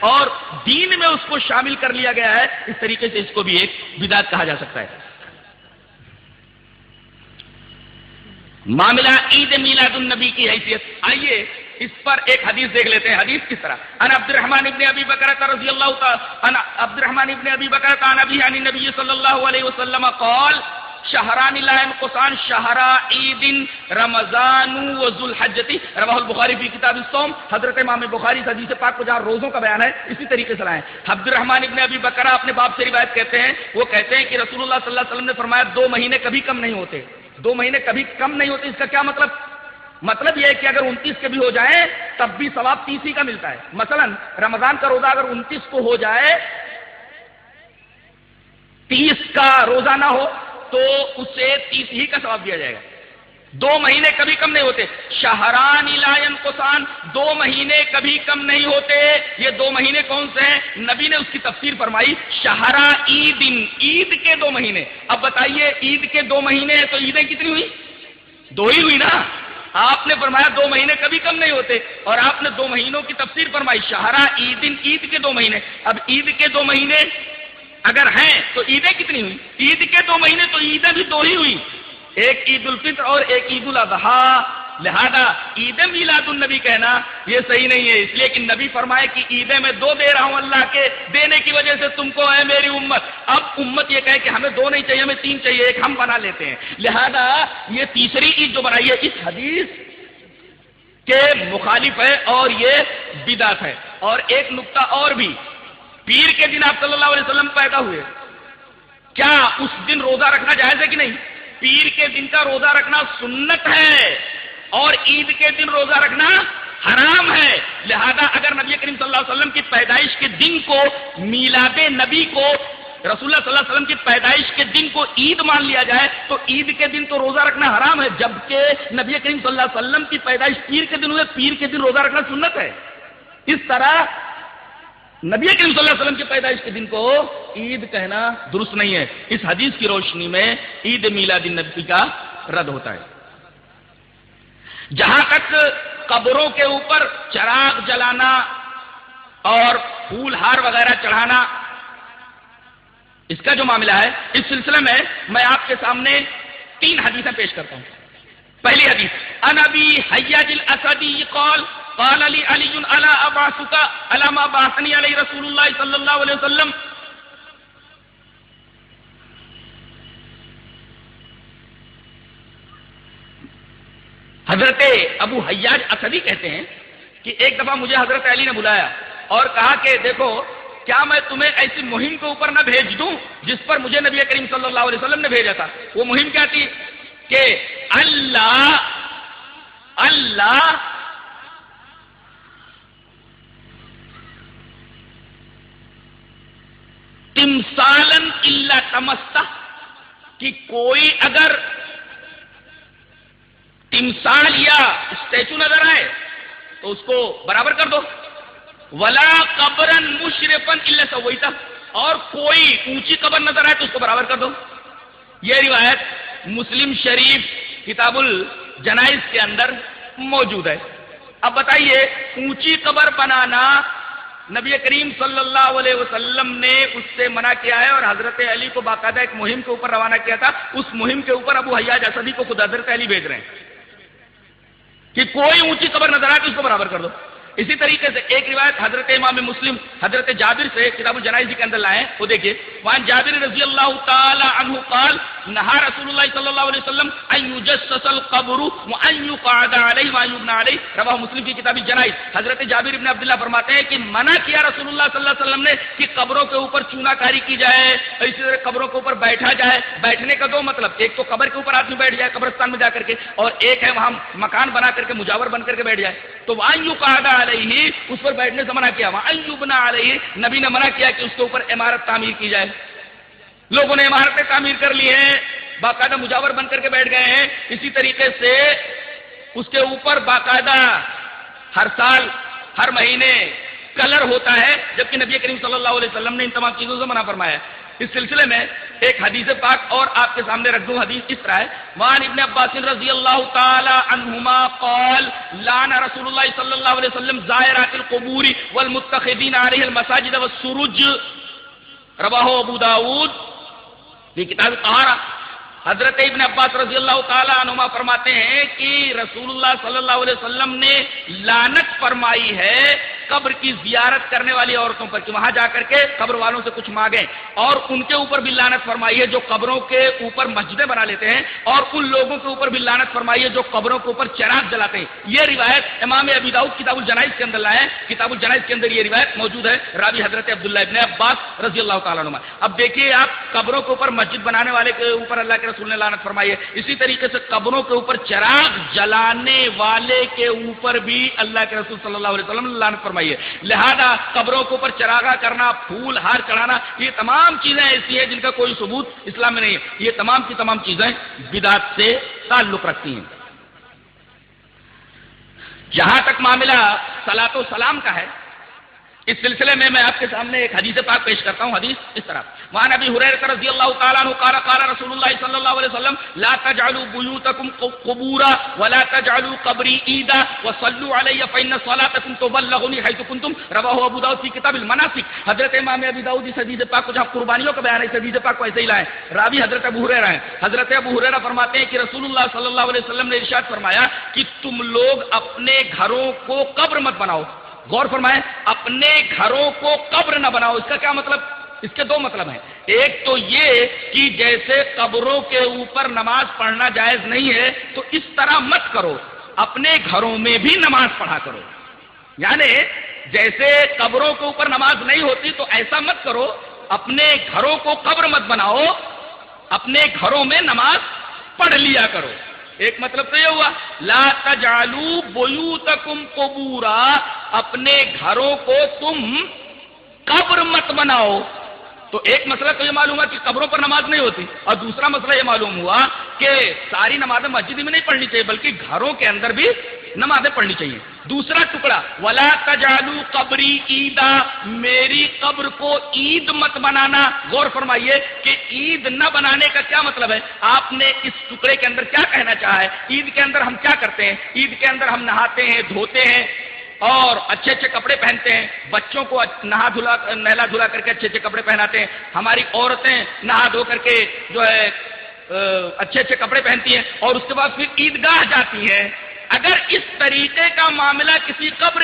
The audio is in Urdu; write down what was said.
اور دین میں اس کو شامل کر لیا گیا ہے، اس طریقے سے اس کو بھی ایک بدعت کہا جا سکتا ہے۔ معاملہ عید میلاد النبی کی حیثیت، آئیے اس پر ایک حدیث دیکھ لیتے ہیں۔ حدیث کس طرح؟ ان عبد الرحمن ابن ابی بکرۃ رضی اللہ تعالی ان عبد الرحمن ابن ابی بکرۃ عن ابی عن النبی صلی اللہ علیہ وسلم قال شہران لا ينقصان شہر عید رمضان و ذو الحجۃ، رواہ البخاری فی کتاب الصوم۔ حضرت امام بخاری حدیث پاک کو جہاں روزوں کا بیان ہے اسی طریقے سے لائیں۔ عبد الرحمن ابن ابی بکرہ اپنے باپ سے روایت کرتے ہیں، وہ کہتے ہیں کہ رسول اللہ صلی اللہ علیہ وسلم نے فرمایا 2 مہینے کبھی کم نہیں ہوتے، 2 مہینے کبھی کم نہیں ہوتے۔ اس کا کیا مطلب؟ مطلب یہ ہے کہ اگر 29 کے بھی ہو جائیں تب بھی ثواب 30 ہی کا ملتا ہے۔ مثلا رمضان کا روزہ اگر 29 کو ہو جائے، 30 کا روزہ نہ ہو تو اسے 30 ہی کا ثواب دیا جائے گا۔ 2 مہینے کبھی کم نہیں ہوتے۔ شہران لا ينقصان، 2 مہینے کبھی کم نہیں ہوتے۔ یہ 2 مہینے کون سے ہیں؟ نبی نے اس کی تفسیر فرمائی، شہر عید، عید کے 2 مہینے۔ اب بتائیے عید کے 2 مہینے ہیں تو عیدیں کتنی ہوئی؟ 2 ہی ہوئی نا۔ آپ نے فرمایا 2 مہینے کبھی کم نہیں ہوتے، اور آپ نے 2 مہینوں کی تفسیر فرمائی شہر عید، عید کے 2 مہینے۔ اب عید کے 2 مہینے اگر ہیں تو عیدیں کتنی ہوئی؟ عید کے 2 مہینے تو عیدیں بھی 2 ہی ہوئی، ایک عید الفطر اور ایک عید الاضحیٰ۔ لہذا عید میلاد النبی کہنا یہ صحیح نہیں ہے، اس لیے کہ نبی فرمائے کہ عیدیں میں 2 دے رہا ہوں اللہ کے دینے کی وجہ سے تم کو ہے میری امت۔ اب امت یہ کہے کہ ہمیں 2 نہیں چاہیے، ہمیں 3 چاہیے، ایک ہم بنا لیتے ہیں۔ لہذا یہ تیسری عید جو بنائی ہے اس حدیث کے مخالف ہے اور یہ بدعت ہے۔ اور ایک نقطہ اور بھی، پیر کے دن آپ صلی اللہ علیہ وسلم پیدا ہوئے، کیا اس دن روزہ رکھنا جائز ہے کہ نہیں؟ پیر کے دن کا روزہ رکھنا سنت ہے اور عید کے دن روزہ رکھنا حرام ہے۔ لہذا اگر نبی کریم صلی اللہ علیہ وسلم کی پیدائش کے دن کو، میلاد نبی کو، رسول اللہ صلی اللہ علیہ وسلم کی پیدائش کے دن کو عید مان لیا جائے تو عید کے دن تو روزہ رکھنا حرام ہے، جبکہ نبی کریم صلی اللہ علیہ وسلم کی پیدائش پیر کے دن ہوئے، پیر کے دن روزہ رکھنا سنت ہے۔ اس طرح نبی کریم صلی اللہ علیہ وسلم کی پیدائش کے دن کو عید کہنا درست نہیں ہے۔ اس حدیث کی روشنی میں عید میلاد النبی کا رد ہوتا ہے۔ جہاں تک قبروں کے اوپر چراغ جلانا اور پھول ہار وغیرہ چڑھانا اس کا جو معاملہ ہے، اس سلسلے میں میں آپ کے سامنے 3 حدیثیں پیش کرتا ہوں۔ پہلی حدیث، ان ابی حیاج الاسدی قال قال لي علي الا ابعثك على ما بعثني عليه رسول الله صلى الله عليه وسلم۔ حضرت ابو حیاج اسدی کہتے ہیں کہ ایک دفعہ مجھے حضرت علی نے بلایا اور کہا کہ دیکھو کیا میں تمہیں ایسی مہم کے اوپر نہ بھیج دوں جس پر مجھے نبی کریم صلی اللہ علیہ وسلم نے بھیجا تھا۔ وہ مہم کیا تھی کہ اللہ تمثالاً الا تمسہ، کہ کوئی اگر تمثال یا اسٹیچو نظر آئے تو اس کو برابر کر دو، ولا قبرا مشرفا الا سویتہ، اور کوئی اونچی قبر نظر آئے تو اس کو برابر کر دو۔ یہ روایت مسلم شریف کتاب الجنائز کے اندر موجود ہے۔ اب بتائیے اونچی قبر بنانا نبی کریم صلی اللہ علیہ وسلم نے اس سے منع کیا ہے، اور حضرت علی کو باقاعدہ ایک مہم کے اوپر روانہ کیا تھا۔ اس مہم کے اوپر ابو حیاج اسدی کو خود حضرت علی بھیج رہے ہیں کہ کوئی اونچی قبر نظر آئے تو اس کو برابر کر دو۔ اسی طریقے سے ایک روایت حضرت امام مسلم حضرت جابر سے کتاب الجنائز کے اندر لائے، وہ دیکھیے، وعن جابر رضی اللہ تعالی عنہ قال نہى رسول اللہ صلی اللہ علیہ وسلم ان يجسس القبر وان يقعد علیہ وان يبنى علیہ، رواہ مسلم کی کتاب الجنائز۔ حضرت جابر ابن عبداللہ فرماتے ہیں کہ منع کیا رسول اللہ صلی اللہ علیہ وسلم نے کہ قبروں کے اوپر چونا کاری کی جائے، اسی طرح قبروں کے اوپر بیٹھا جائے۔ بیٹھنے کا 2 مطلب، ایک تو قبر کے اوپر آدمی بیٹھ جائے قبرستان میں جا کر کے، اور ایک ہے وہاں مکان بنا کر کے مجاور بن کر کے بیٹھ جائے۔ تو وان يقعد علیہ، اس پر بیٹھنے سے منع کیا، وان يبنى علیہ، نبی نے منع کیا کہ اس کے اوپر عمارت تعمیر کی جائے۔ لوگوں نے عمارتیں تعمیر کر لی ہیں، باقاعدہ مجاور بن کر کے بیٹھ گئے ہیں۔ اسی طریقے سے اس کے اوپر باقاعدہ ہر سال ہر مہینے کلر ہوتا ہے، جبکہ نبی کریم صلی اللہ علیہ وسلم نے ان تمام چیزوں سے منع فرمایا ہے۔ اس سلسلے میں ایک حدیث پاک اور آپ کے سامنے رکھ دوں. حدیث اس طرح ہے, وعن ابن عباس رضی اللہ تعالی عنہما قال لعن رسول اللہ صلی اللہ علیہ وسلم زائرات القبور والمتخذین علیہ المساجد والسروج, رواہ ابو داود فی کتاب الطہارہ. حضرت ابن عباس رضی اللہ تعالی عنہما فرماتے ہیں کہ رسول اللہ صلی اللہ علیہ وسلم نے لعنت فرمائی ہے قبر کی زیارت کرنے والی عورتوں پر, کہ وہاں جا کر کے قبر والوں سے کچھ مانگیں, اور ان کے اوپر بھی لعنت فرمائی ہے جو قبروں کے اوپر مسجدیں بنا لیتے ہیں, اور ان لوگوں کے اوپر بھی لعنت فرمائی ہے جو قبروں کے اوپر چراغ جلاتے ہیں. یہ روایت امام ابی داؤد کتاب الجنائز کے اندر لائے ہیں. کتاب الجنائز کے اندر یہ روایت موجود ہے, راوی حضرت عبداللہ ابن عباس رضی اللہ تعالیٰ عنہ. اب دیکھیے آپ, قبروں کے اوپر مسجد بنانے والے کے اوپر اللہ کے رسول نے لعنت فرمائی ہے, اسی طریقے سے قبروں کے اوپر چراغ جلانے والے کے اوپر بھی اللہ کے رسول صلی اللہ علیہ وسلم نے لعنت فرمائی ہے. لہذا قبروں کے اوپر چراغا کرنا, پھول ہار چڑھانا, یہ تمام چیزیں ایسی ہیں جن کا کوئی ثبوت اسلام میں نہیں ہے. یہ تمام کی تمام چیزیں بدعت سے تعلق رکھتی ہیں. جہاں تک معاملہ صلاۃ و سلام کا ہے, اس سلسلے میں آپ کے سامنے ایک حدیث پاک پیش کرتا ہوں. حدیث اس طرح, وعن ابی ہریرہ رضی اللہ تعالیٰ عنہ قال قال رسول اللہ صلی اللہ علیہ وسلم لا تجعلوا بیوتکم قبورا ولا تجعلوا قبری عیدا وصلوا علی فإن صلاتکم تبلغنی حیث کنتم, رواہ ابو داؤد فی کتاب المناسک. حضرت امام ابی داؤد اس حدیث پاک کو جہاں قربانیوں کا بیان ہے, اس حدیث پاک کو ایسے ہی لائے. راوی حضرت ابو ہریرہ ہیں. حضرت ابو ہریرہ فرماتے ہیں کہ رسول اللہ صلی اللہ علیہ وسلم نے ارشاد فرمایا کہ تم لوگ اپنے گھروں کو قبر مت بناؤ. غور فرمائیں, اپنے گھروں کو قبر نہ بناؤ. اس کا کیا مطلب؟ اس کے دو مطلب ہیں. ایک تو یہ کہ جیسے قبروں کے اوپر نماز پڑھنا جائز نہیں ہے, تو اس طرح مت کرو, اپنے گھروں میں بھی نماز پڑھا کرو. یعنی جیسے قبروں کے اوپر نماز نہیں ہوتی تو ایسا مت کرو, اپنے گھروں کو قبر مت بناؤ, اپنے گھروں میں نماز پڑھ لیا کرو. ایک مطلب تو یہ ہوا لا تجعلوا بیوتکم قبورا, اپنے گھروں کو تم قبر مت بناؤ. تو ایک مسئلہ تو یہ معلوم ہوا کہ قبروں پر نماز نہیں ہوتی, اور دوسرا مسئلہ یہ معلوم ہوا کہ ساری نمازیں مسجد میں نہیں پڑھنی چاہیے بلکہ گھروں کے اندر بھی نمازیں پڑھنی چاہیے. دوسرا ٹکڑا ولا تجعلوا قبری عیدا, میری قبر کو عید مت بنانا. غور فرمائیے کہ عید نہ بنانے کا کیا مطلب ہے. آپ نے اس ٹکڑے کے اندر کیا کہنا چاہا ہے؟ عید کے اندر ہم کیا کرتے ہیں؟ عید کے اندر ہم نہاتے ہیں, دھوتے ہیں اور اچھے اچھے کپڑے پہنتے ہیں, بچوں کو نہلا دھلا کر کے اچھے اچھے کپڑے پہناتے ہیں, ہماری عورتیں نہا دھو کر کے جو ہے اچھے اچھے کپڑے پہنتی ہیں, اور اس کے بعد پھر عیدگاہ جاتی ہیں. اگر اس طریقے کا معاملہ کسی قبر